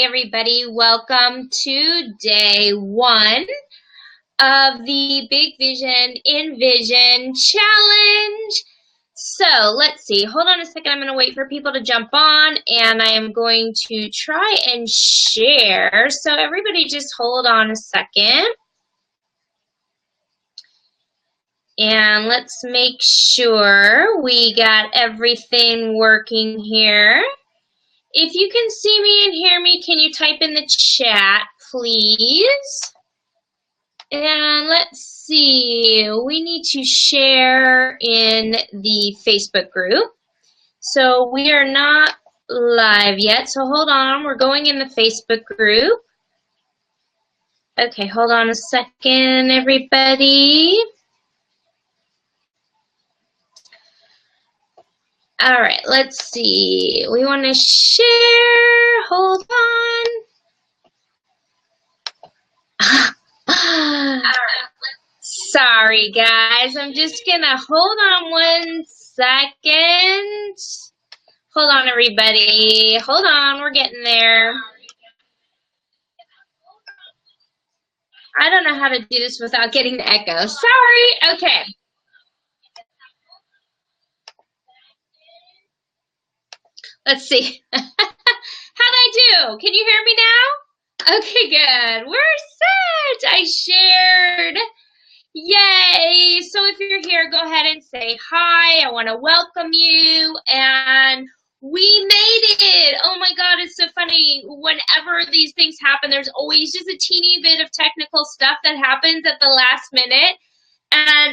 Hey everybody, welcome to day one of the Big Vision Envision Challenge. So let's see, hold on a second, I'm going to wait for people to jump on and I am going to try and share. So everybody just hold on a second. And let's make sure we got everything working here. If you can see me and hear me, can you type in the chat, please? And let's see, we need to share in the Facebook group. So we are not live yet, so hold on, we're going in the Facebook group. Okay, hold on a second, everybody. All right, let's see. We want to share. Hold on. Sorry, guys. I'm just going to hold on 1 second. Hold on, everybody. Hold on. We're getting there. I don't know how to do this without getting the echo. Sorry. Okay. Let's see. How'd I do? Can you hear me now? Okay, good. We're set. I shared. Yay. So if you're here, go ahead and say hi. I want to welcome you. And we made it. Oh my God, it's so funny. Whenever these things happen, there's always just a teeny bit of technical stuff that happens at the last minute.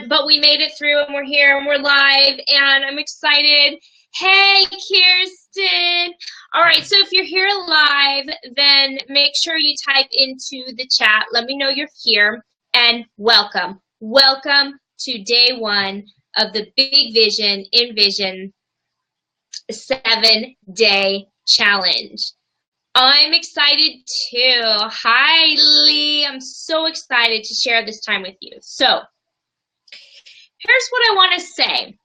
But we made it through and we're here and we're live and I'm excited. Hey, Kirsten. All right, so if you're here live, then make sure you type into the chat. Let me know you're here and welcome. Welcome to day one of the Big Vision Envision 7-day challenge. I'm excited too. Hi, Lee. I'm so excited to share this time with you. So here's what I want to say.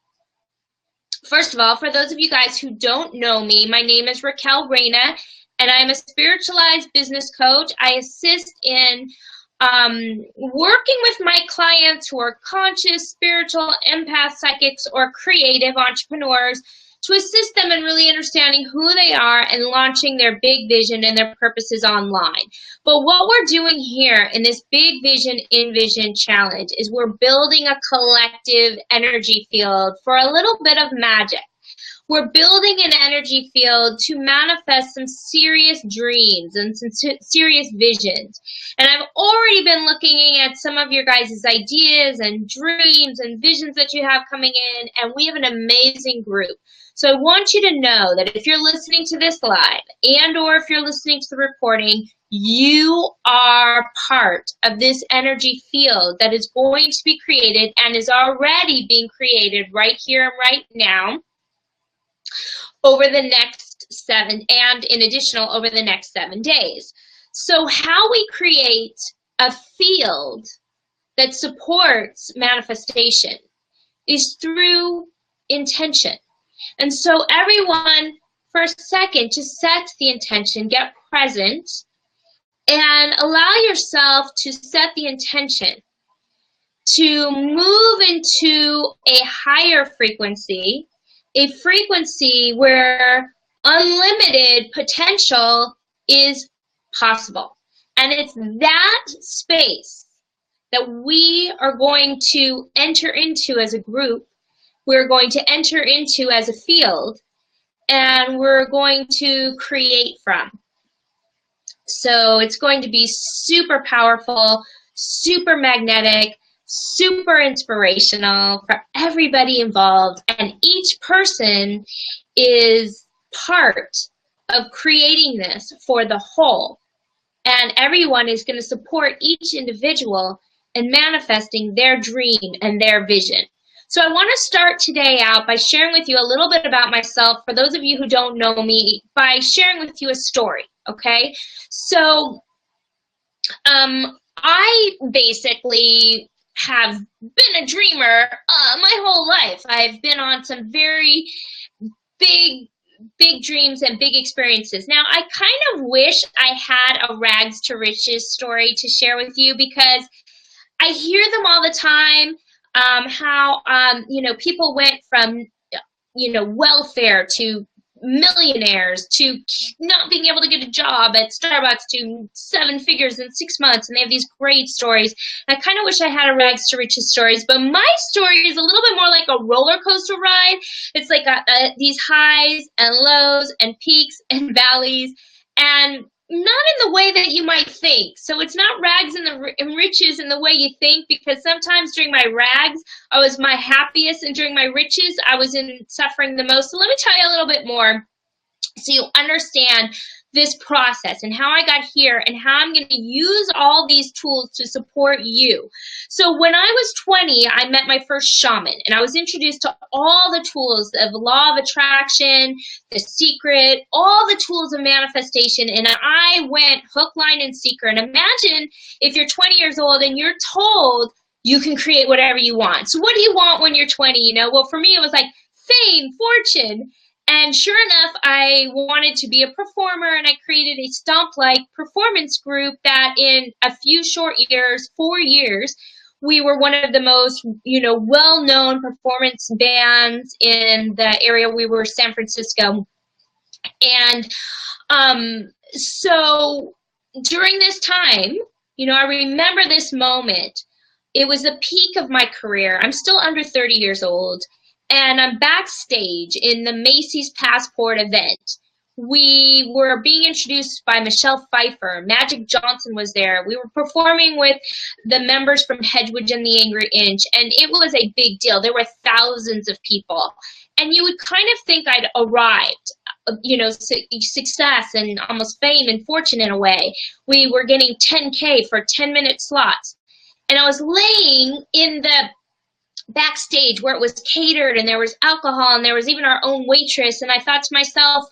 First of all, for those of you guys who don't know me, my name is Raquel Reyna, and I'm a spiritualized business coach. I assist in working with my clients who are conscious, spiritual, empath, psychics, or creative entrepreneurs to assist them in really understanding who they are and launching their big vision and their purposes online. But what we're doing here in this Big Vision Envision Challenge is we're building a collective energy field for a little bit of magic. We're building an energy field to manifest some serious dreams and some serious visions. And I've already been looking at some of your guys' ideas and dreams and visions that you have coming in, and we have an amazing group. So I want you to know that if you're listening to this live and or if you're listening to the recording, you are part of this energy field that is going to be created and is already being created right here and right now over the next 7 days. So how we create a field that supports manifestation is through intention. And so everyone, for a second, just set the intention, get present, and allow yourself to set the intention to move into a higher frequency, a frequency where unlimited potential is possible. And it's that space that we are going to enter into as a group, we're going to enter into as a field, and we're going to create from. So it's going to be super powerful, super magnetic, super inspirational for everybody involved, and each person is part of creating this for the whole. And everyone is going to support each individual in manifesting their dream and their vision. So I want to start today out by sharing with you a little bit about myself, for those of you who don't know me, by sharing with you a story, okay? So I basically have been a dreamer my whole life. I've been on some very big big dreams and big experiences. Now, I kind of wish I had a rags to riches story to share with you, because I hear them all the time, how, people went from, welfare to millionaires to not being able to get a job at Starbucks to 7 figures in 6 months, and they have these great stories. And I kind of wish I had a rags to riches stories, but my story is a little bit more like a roller coaster ride. It's like these highs and lows and peaks and valleys, and not in the way that you might think. So it's not rags and riches in the way you think, because sometimes during my rags, I was my happiest, and during my riches, I was suffering the most. So let me tell you a little bit more so you understand this process and how I got here and how I'm going to use all these tools to support you. So when I was 20, I met my first shaman, and I was introduced to all the tools of law of attraction, The Secret, all the tools of manifestation, and I went hook, line, and sinker. And imagine if you're 20 years old and you're told you can create whatever you want. So what do you want when you're 20? Well, for me, it was like fame, fortune. And sure enough, I wanted to be a performer, and I created a Stomp-like performance group that in a few short years, 4 years, we were one of the most, well-known performance bands in the area. We were San Francisco. And so during this time, I remember this moment. It was the peak of my career. I'm still under 30 years old. And I'm backstage in the Macy's Passport event. We were being introduced by Michelle Pfeiffer. Magic Johnson was there. We were performing with the members from Hedwig and the Angry Inch, and it was a big deal. There were thousands of people. And you would kind of think I'd arrived, success and almost fame and fortune in a way. We were getting 10K for 10-minute slots. And I was laying in the backstage where it was catered, and there was alcohol, and there was even our own waitress, and I thought to myself,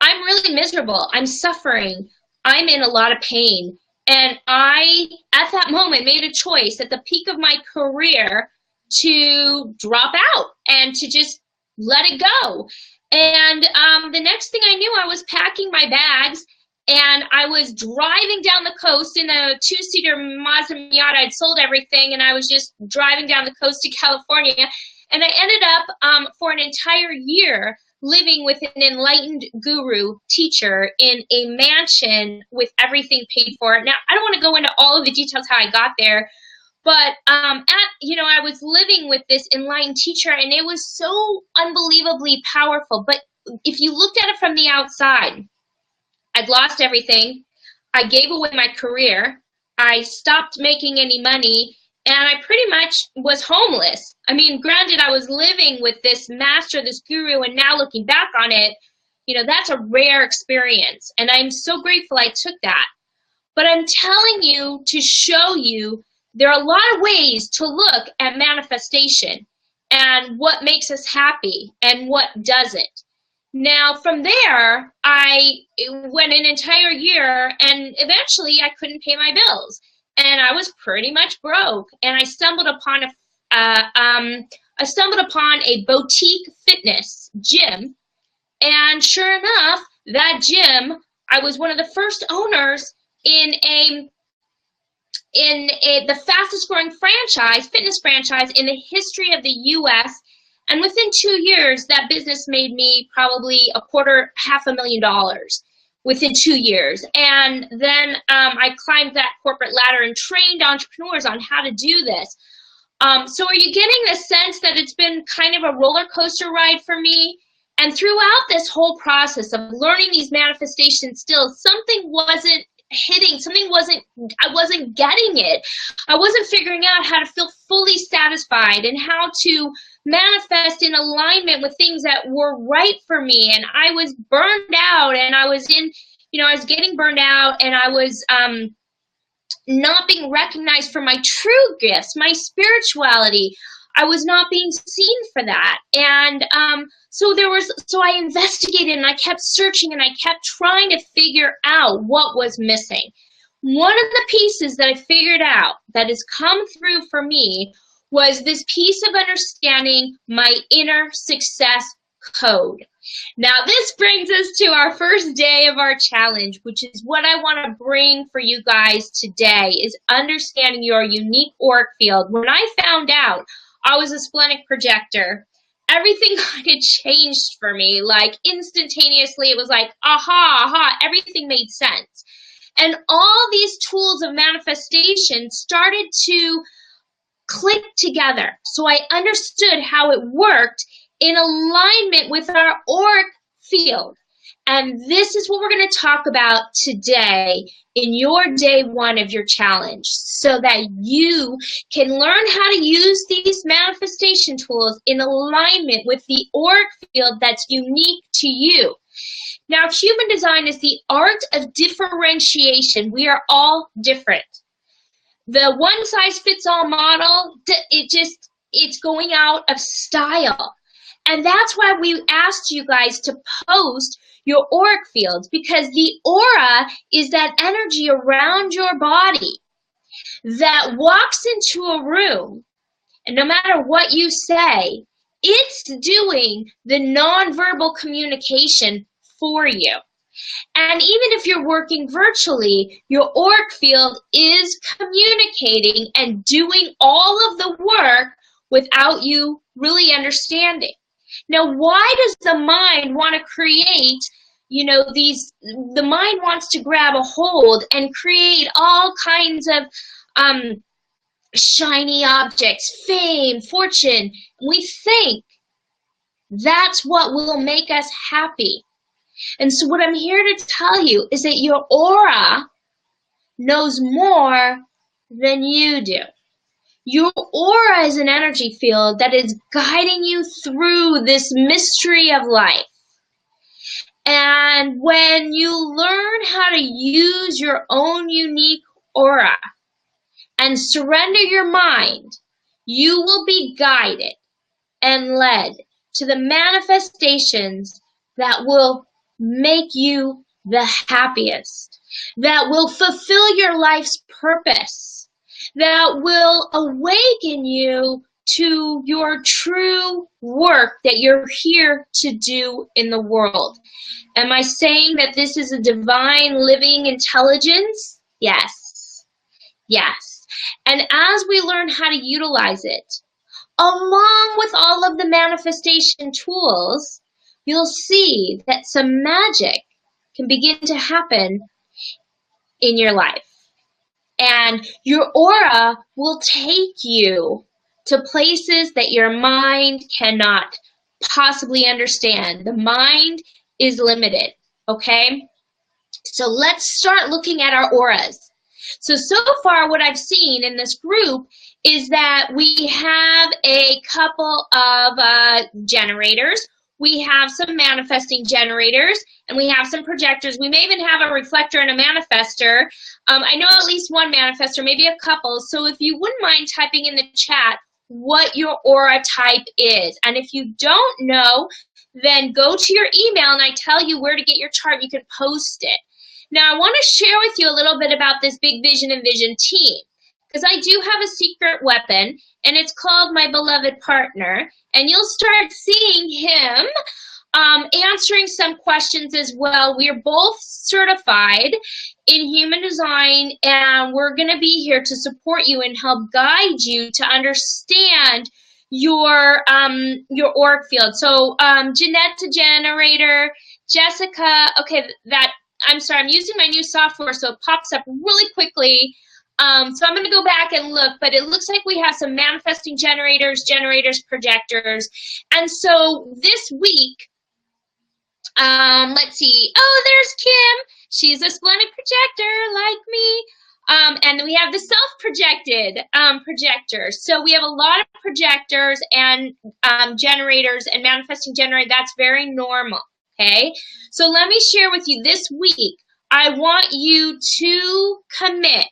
I'm really miserable. I'm suffering. I'm in a lot of pain. And I, at that moment, made a choice at the peak of my career to drop out and to just let it go. And the next thing I knew, I was packing my bags, and I was driving down the coast in a 2-seater Mazda Miata. I'd sold everything, and I was just driving down the coast to California. And I ended up for an entire year living with an enlightened guru teacher in a mansion with everything paid for. Now, I don't want to go into all of the details how I got there, but I was living with this enlightened teacher, and it was so unbelievably powerful. But if you looked at it from the outside, I'd lost everything. I gave away my career. I stopped making any money, and I pretty much was homeless. I mean, granted, I was living with this master, this guru, and now looking back on it, that's a rare experience, and I'm so grateful I took that. But I'm telling you to show you there are a lot of ways to look at manifestation and what makes us happy and what doesn't. Now, from there, I went an entire year, and eventually I couldn't pay my bills, and I was pretty much broke. And I stumbled upon a boutique fitness gym, and sure enough, that gym, I was one of the first owners in the fastest growing fitness franchise in the history of the U.S. And within 2 years, that business made me probably $250,000 within 2 years. And then I climbed that corporate ladder and trained entrepreneurs on how to do this. So are you getting the sense that it's been kind of a roller coaster ride for me? And throughout this whole process of learning these manifestation skills, something wasn't hitting, I wasn't getting it. I wasn't figuring out how to feel fully satisfied and how to manifest in alignment with things that were right for me. And I was burned out, and I was getting burned out, and I was not being recognized for my true gifts, my spirituality. I was not being seen for that. And so I investigated, and I kept searching, and I kept trying to figure out what was missing. One of the pieces that I figured out that has come through for me was this piece of understanding my inner success code. Now, this brings us to our first day of our challenge, which is what I want to bring for you guys today, is understanding your unique auric field. When I found out I was a splenic projector, everything kind of changed for me. Like instantaneously, it was like, aha, everything made sense. And all these tools of manifestation started to click together. So I understood how it worked in alignment with our auric field. And this is what we're going to talk about today in your day one of your challenge, so that you can learn how to use these manifestation tools in alignment with the auric field that's unique to you. Now, human design is the art of differentiation. We are all different. The one-size-fits-all model, it's going out of style. And that's why we asked you guys to post your auric fields, because the aura is that energy around your body that walks into a room, and no matter what you say, it's doing the nonverbal communication for you. And even if you're working virtually, your auric field is communicating and doing all of the work without you really understanding. Now, why does the mind want to create, the mind wants to grab a hold and create all kinds of shiny objects, fame, fortune. We think that's what will make us happy. And so what I'm here to tell you is that your aura knows more than you do. Your aura is an energy field that is guiding you through this mystery of life. And when you learn how to use your own unique aura and surrender your mind, you will be guided and led to the manifestations that will make you the happiest, that will fulfill your life's purpose, that will awaken you to your true work that you're here to do in the world. Am I saying that this is a divine living intelligence? Yes. Yes. And as we learn how to utilize it, along with all of the manifestation tools, you'll see that some magic can begin to happen in your life. And your aura will take you to places that your mind cannot possibly understand. The mind is limited, okay? So let's start looking at our auras. So far what I've seen in this group is that we have a couple of generators. We have some manifesting generators, and we have some projectors. We may even have a reflector and a manifester. I know at least one manifester, maybe a couple. So if you wouldn't mind typing in the chat what your aura type is. And if you don't know, then go to your email and I tell you where to get your chart. You can post it. Now, I want to share with you a little bit about this Big Vision and Vision team, because I do have a secret weapon, and it's called my beloved partner. And you'll start seeing him answering some questions as well. We are both certified in human design, and we're going to be here to support you and help guide you to understand your auric field. So Jeanette's a generator, Jessica, okay, I'm sorry, I'm using my new software, so it pops up really quickly. So I'm going to go back and look, but it looks like we have some manifesting generators, projectors. And so this week, let's see. Oh, there's Kim. She's a splenic projector like me. And we have the self-projected projectors. So we have a lot of projectors and generators and manifesting generator. That's very normal, okay? So let me share with you this week, I want you to commit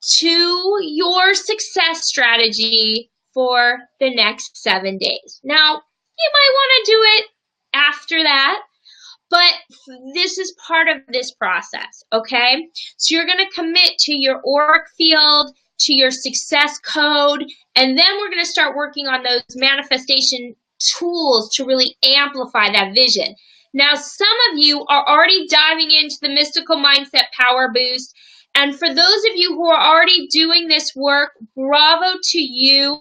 to your success strategy for the next 7 days. Now, you might want to do it after that, but this is part of this process, okay? So you're going to commit to your auric field, to your success code, and then we're going to start working on those manifestation tools to really amplify that vision. Now, some of you are already diving into the Mystical Mindset Power Boost. And for those of you who are already doing this work, bravo to you.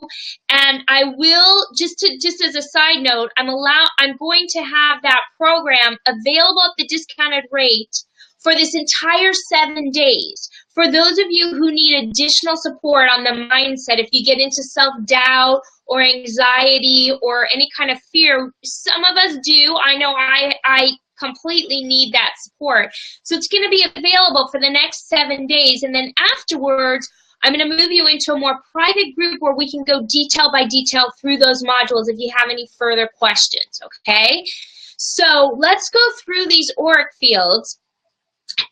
And I will, just as a side note, I'm going to have that program available at the discounted rate for this entire 7 days. For those of you who need additional support on the mindset, if you get into self-doubt or anxiety or any kind of fear, some of us do. I know I completely need that support. So it's going to be available for the next 7 days. And then afterwards, I'm going to move you into a more private group where we can go detail by detail through those modules if you have any further questions, okay? So let's go through these auric fields.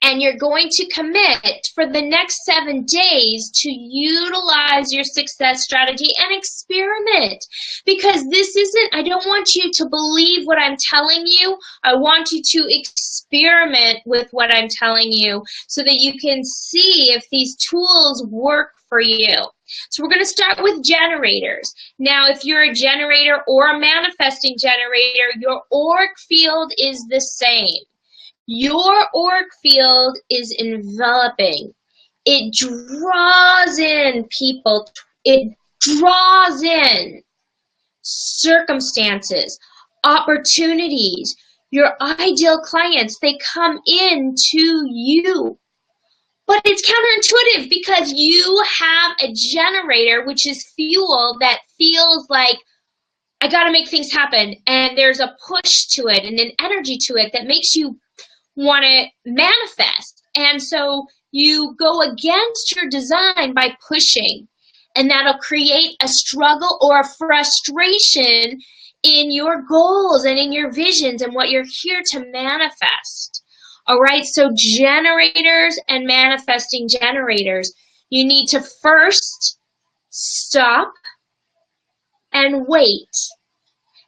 And you're going to commit for the next 7 days to utilize your success strategy and experiment. Because this isn't, I don't want you to believe what I'm telling you. I want you to experiment with what I'm telling you so that you can see if these tools work for you. So we're going to start with generators. Now, if you're a generator or a manifesting generator, your auric field is the same. Your auric field is enveloping. It draws in people. It draws in circumstances, opportunities, your ideal clients. They come in to you. But it's counterintuitive because you have a generator, which is fuel that feels like, I got to make things happen. And there's a push to it and an energy to it that makes you want to manifest. And so you go against your design by pushing, and that'll create a struggle or a frustration in your goals and in your visions and what you're here to manifest. All right, so generators and manifesting generators, you need to first stop and wait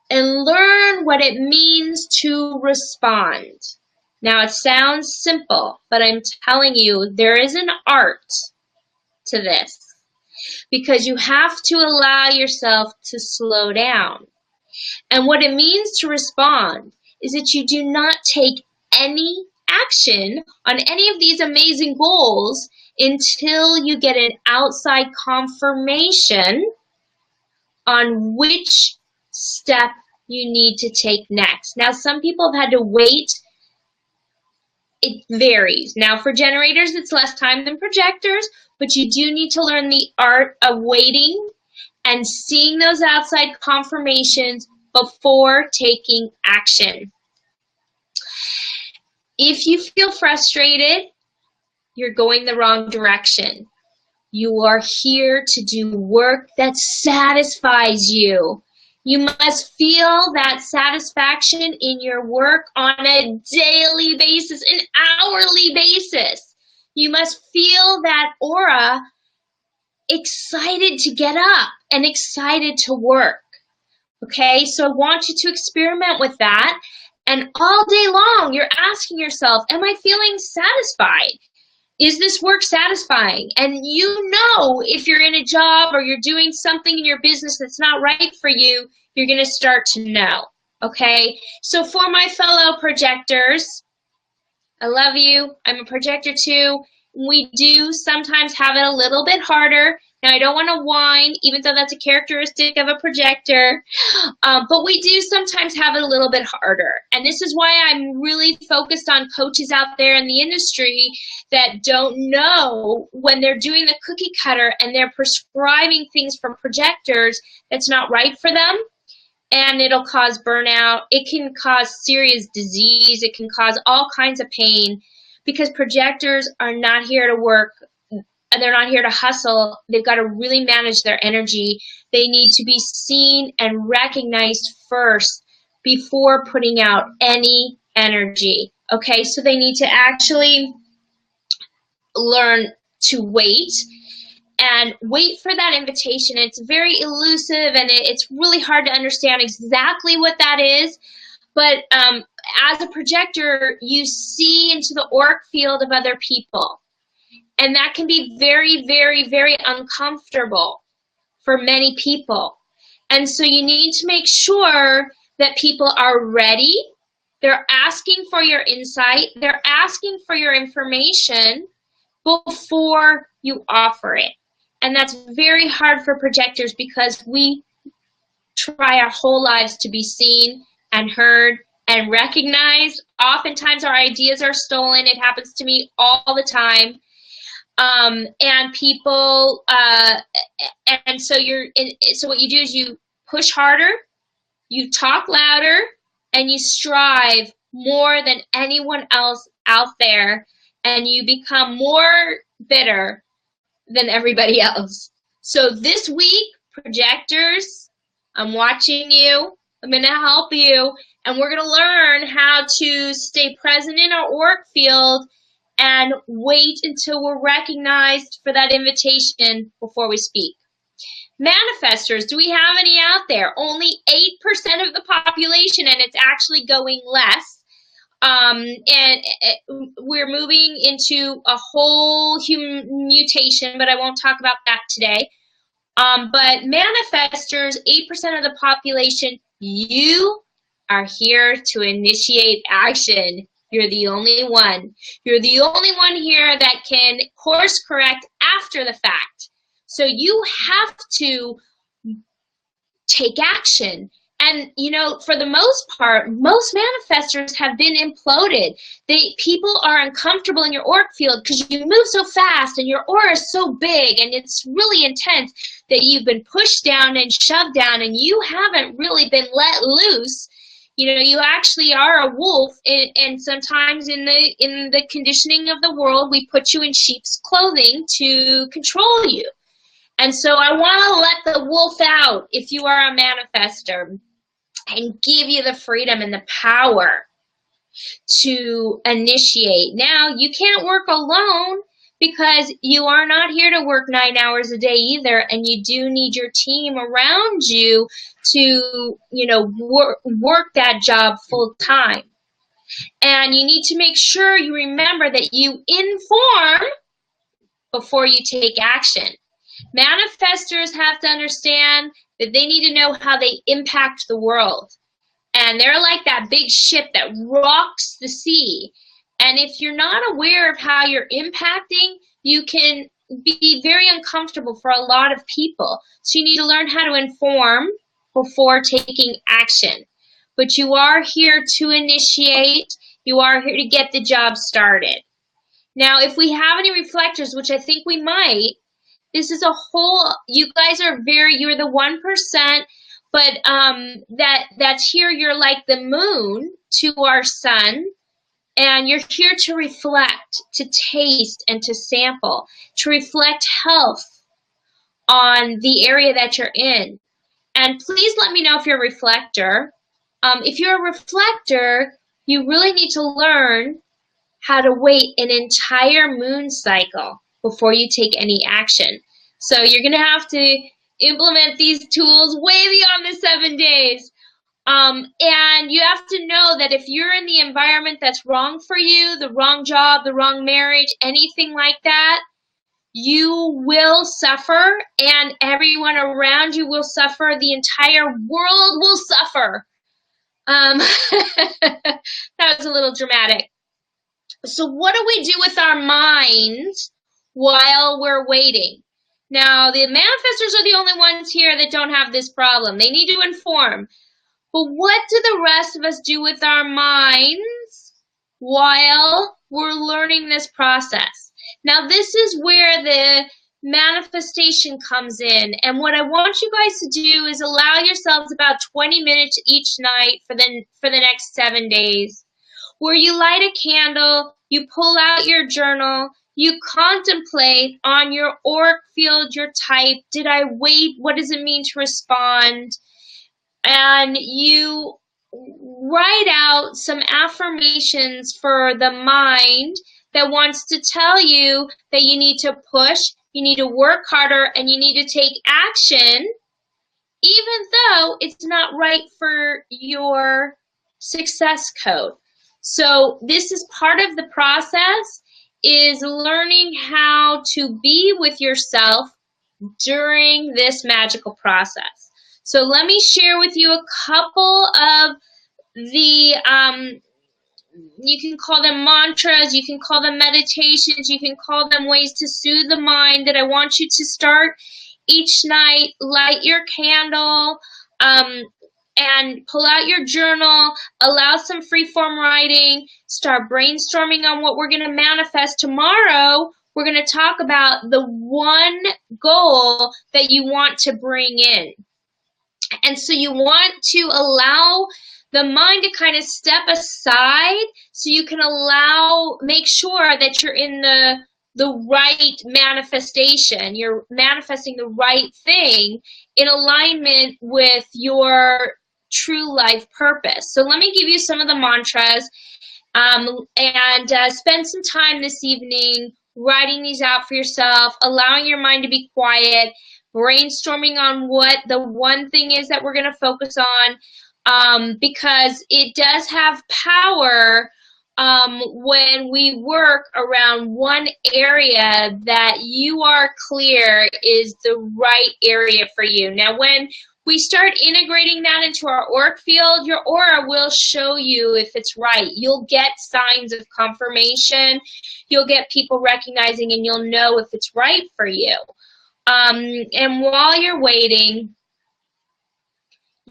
and learn what it means to respond. Now, it sounds simple, but I'm telling you, there is an art to this because you have to allow yourself to slow down. And what it means to respond is that you do not take any action on any of these amazing goals until you get an outside confirmation on which step you need to take next. Now, some people have had to wait. It varies. Now, for generators, it's less time than projectors, but you do need to learn the art of waiting and seeing those outside confirmations before taking action. If you feel frustrated, you're going the wrong direction. You are here to do work that satisfies you. You must feel that satisfaction in your work on a daily basis, an hourly basis. You must feel that aura, excited to get up and excited to work. Okay, so I want you to experiment with that. And all day long, you're asking yourself, am I feeling satisfied? Is this work satisfying? And you know if you're in a job or you're doing something in your business that's not right for you, you're going to start to know, okay? So for my fellow projectors, I love you. I'm a projector too. We do sometimes have it a little bit harder. Now, I don't want to whine, even though that's a characteristic of a projector, but we do sometimes have it a little bit harder. And this is why I'm really focused on coaches out there in the industry that don't know when they're doing the cookie cutter and they're prescribing things from projectors that's not right for them. And it'll cause burnout. It can cause serious disease. It can cause all kinds of pain because projectors are not here to work. And they're not here to hustle. They've got to really manage their energy. They need to be seen and recognized first before putting out any energy. Okay, so they need to actually learn to wait and wait for that invitation. It's very elusive and it's really hard to understand exactly what that is. But as a projector, you see into the auric field of other people. And that can be very, very, very uncomfortable for many people. And so you need to make sure that people are ready. They're asking for your insight. They're asking for your information before you offer it. And that's very hard for projectors because we try our whole lives to be seen and heard and recognized. Oftentimes our ideas are stolen. It happens to me all the time. And people, and so so what you do is you push harder, you talk louder, and you strive more than anyone else out there, and you become more bitter than everybody else. So this week, projectors, I'm watching you. I'm going to help you, and we're going to learn how to stay present in our auric field and wait until we're recognized for that invitation before we speak. Manifestors, do we have any out there? Only 8% of the population, and it's actually going less. We're moving into a whole human mutation, but I won't talk about that today. But manifestors, 8% of the population, you are here to initiate action. You're the only one. You're the only one here that can course correct after the fact. So you have to take action. And, you know, for the most part, most manifestors have been imploded. People are uncomfortable in your auric field because you move so fast and your aura is so big and it's really intense that you've been pushed down and shoved down and you haven't really been let loose. You know, you actually are a wolf, and sometimes in the conditioning of the world, we put you in sheep's clothing to control you. And so I want to let the wolf out if you are a manifestor and give you the freedom and the power to initiate. Now, you can't work alone because you are not here to work 9 hours a day either, and you do need your team around you to, you know, work that job full time. And you need to make sure you remember that you inform before you take action. Manifestors have to understand that they need to know how they impact the world. And they're like that big ship that rocks the sea. And if you're not aware of how you're impacting, you can be very uncomfortable for a lot of people. So you need to learn how to inform before taking action. But you are here to initiate. You are here to get the job started. Now, if we have any reflectors, which I think we might, this is a whole, you guys are you're the 1%, but that's here, you're like the moon to our sun, and you're here to reflect, to taste, and to sample, to reflect health on the area that you're in. And please let me know if you're a reflector. If you're a reflector, you really need to learn how to wait an entire moon cycle before you take any action. So you're going to have to implement these tools way beyond the 7 days. And you have to know that if you're in the environment that's wrong for you, the wrong job, the wrong marriage, anything like that, you will suffer, and everyone around you will suffer. The entire world will suffer. That was a little dramatic. So what do we do with our minds while we're waiting? Now, the manifestors are the only ones here that don't have this problem. They need to inform. But what do the rest of us do with our minds while we're learning this process? Now, this is where the manifestation comes in. And what I want you guys to do is allow yourselves about 20 minutes each night for the next 7 days, where you light a candle, you pull out your journal, you contemplate on your auric field, your type. Did I wait? What does it mean to respond? And you write out some affirmations for the mind that wants to tell you that you need to push, you need to work harder, and you need to take action, even though it's not right for your success code. So this is part of the process, is learning how to be with yourself during this magical process. So let me share with you a couple of the, you can call them mantras, you can call them meditations, you can call them ways to soothe the mind that I want you to start each night. Light your candle, and pull out your journal, allow some free-form writing, start brainstorming on what we're going to manifest tomorrow. We're going to talk about the one goal that you want to bring in. And so you want to allow the mind to kind of step aside so you can make sure that you're in the right manifestation. You're manifesting the right thing in alignment with your true life purpose. So let me give you some of the mantras, and spend some time this evening writing these out for yourself, allowing your mind to be quiet, brainstorming on what the one thing is that we're going to focus on, because it does have power when we work around one area that you are clear is the right area for you. Now, when we start integrating that into our auric field, your aura will show you if it's right. You'll get signs of confirmation. You'll get people recognizing, and you'll know if it's right for you. And while you're waiting,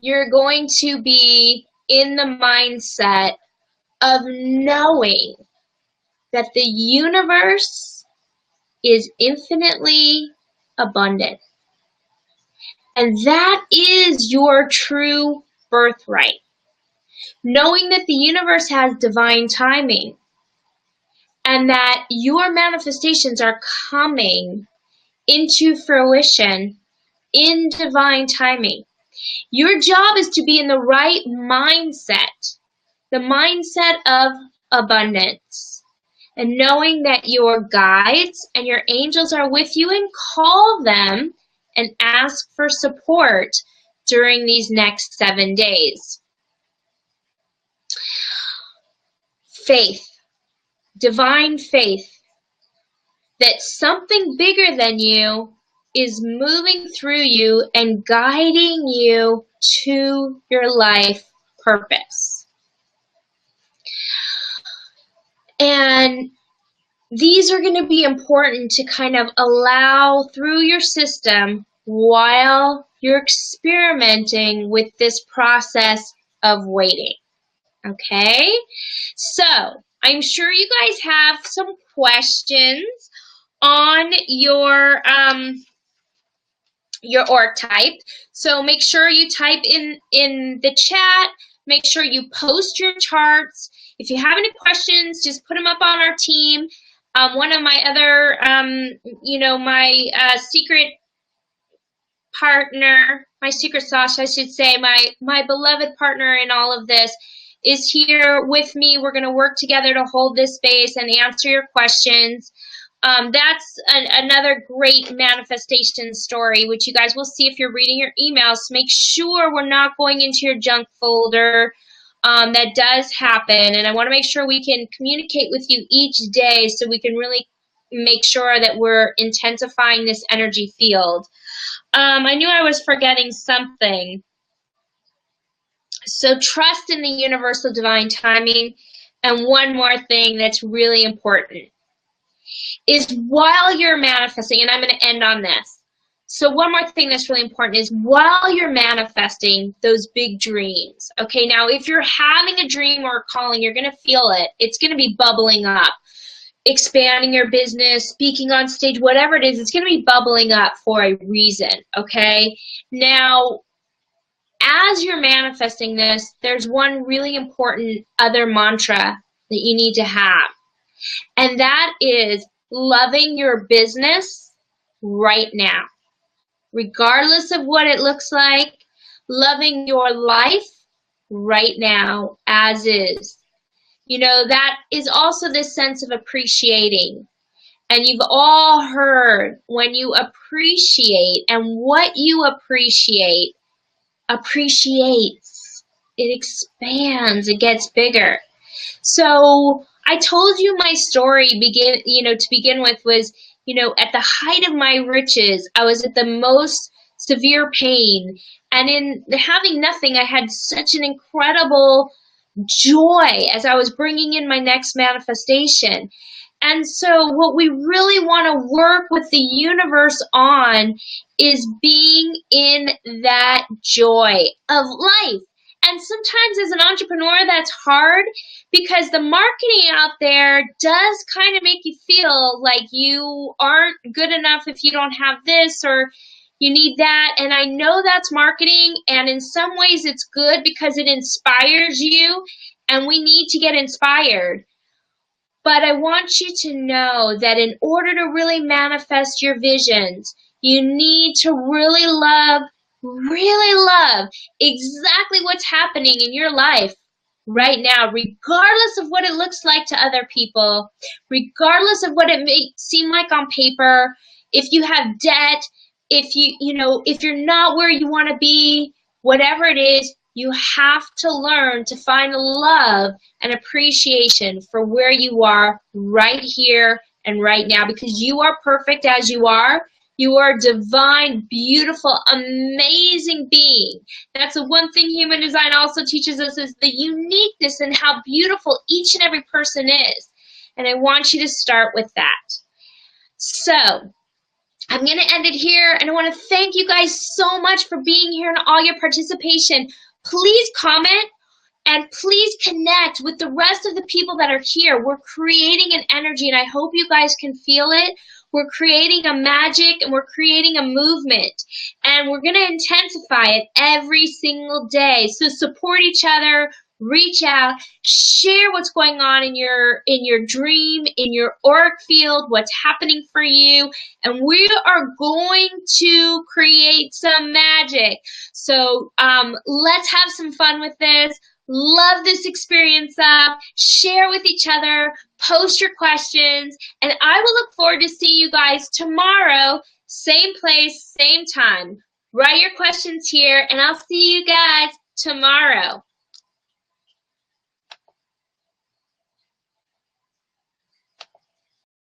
you're going to be in the mindset of knowing that the universe is infinitely abundant. And that is your true birthright. Knowing that the universe has divine timing and that your manifestations are coming into fruition in divine timing. Your job is to be in the right mindset, the mindset of abundance, and knowing that your guides and your angels are with you, and call them and ask for support during these next 7 days. Faith, divine faith, that something bigger than you is moving through you and guiding you to your life purpose. And these are going to be important to kind of allow through your system while you're experimenting with this process of waiting. Okay? So, I'm sure you guys have some questions on your auric type. So make sure you type in the chat. Make sure you post your charts. If you have any questions, just put them up on our team. One of my other, my secret partner, my secret sauce, I should say, my beloved partner in all of this is here with me. We're going to work together to hold this space and answer your questions. That's another great manifestation story, which you guys will see if you're reading your emails. Make sure we're not going into your junk folder. That does happen, and I want to make sure we can communicate with you each day so we can really make sure that we're intensifying this energy field. I knew I was forgetting something. So trust in the universal divine timing. And one more thing that's really important is while you're manifesting, and I'm going to end on this. So one more thing that's really important is while you're manifesting those big dreams, okay, now if you're having a dream or a calling, you're going to feel it. It's going to be bubbling up. Expanding your business, speaking on stage, whatever it is, it's going to be bubbling up for a reason, okay? Now, as you're manifesting this, there's one really important other mantra that you need to have, and that is loving your business right now. Regardless of what it looks like, loving your life right now as is. You know, that is also this sense of appreciating. And you've all heard when you appreciate, and what you appreciate appreciates. It expands, it gets bigger. So I told you my story to begin with was, at the height of my riches, I was at the most severe pain, And in the having nothing, I had such an incredible joy as I was bringing in my next manifestation. And so what we really want to work with the universe on is being in that joy of life. And sometimes as an entrepreneur, that's hard because the marketing out there does kind of make you feel like you aren't good enough if you don't have this, or you need that. And I know that's marketing, and in some ways it's good because it inspires you, and we need to get inspired. But I want you to know that in order to really manifest your visions, you need to really love exactly what's happening in your life right now, regardless of what it looks like to other people, regardless of what it may seem like on paper. If you have debt, if you're not where you want to be, whatever it is, you have to learn to find love and appreciation for where you are right here and right now, because you are perfect as you are. You are a divine, beautiful, amazing being. That's the one thing human design also teaches us, is the uniqueness and how beautiful each and every person is. And I want you to start with that. So I'm going to end it here, and I want to thank you guys so much for being here and all your participation. Please comment and please connect with the rest of the people that are here. We're creating an energy, and I hope you guys can feel it. We're creating a magic, and we're creating a movement, and we're going to intensify it every single day. So support each other, reach out, share what's going on in your dream, in your auric field, what's happening for you, and we are going to create some magic. So let's have some fun with this. Love this experience up. Share with each other. Post your questions. And I will look forward to seeing you guys tomorrow. Same place, same time. Write your questions here, and I'll see you guys tomorrow.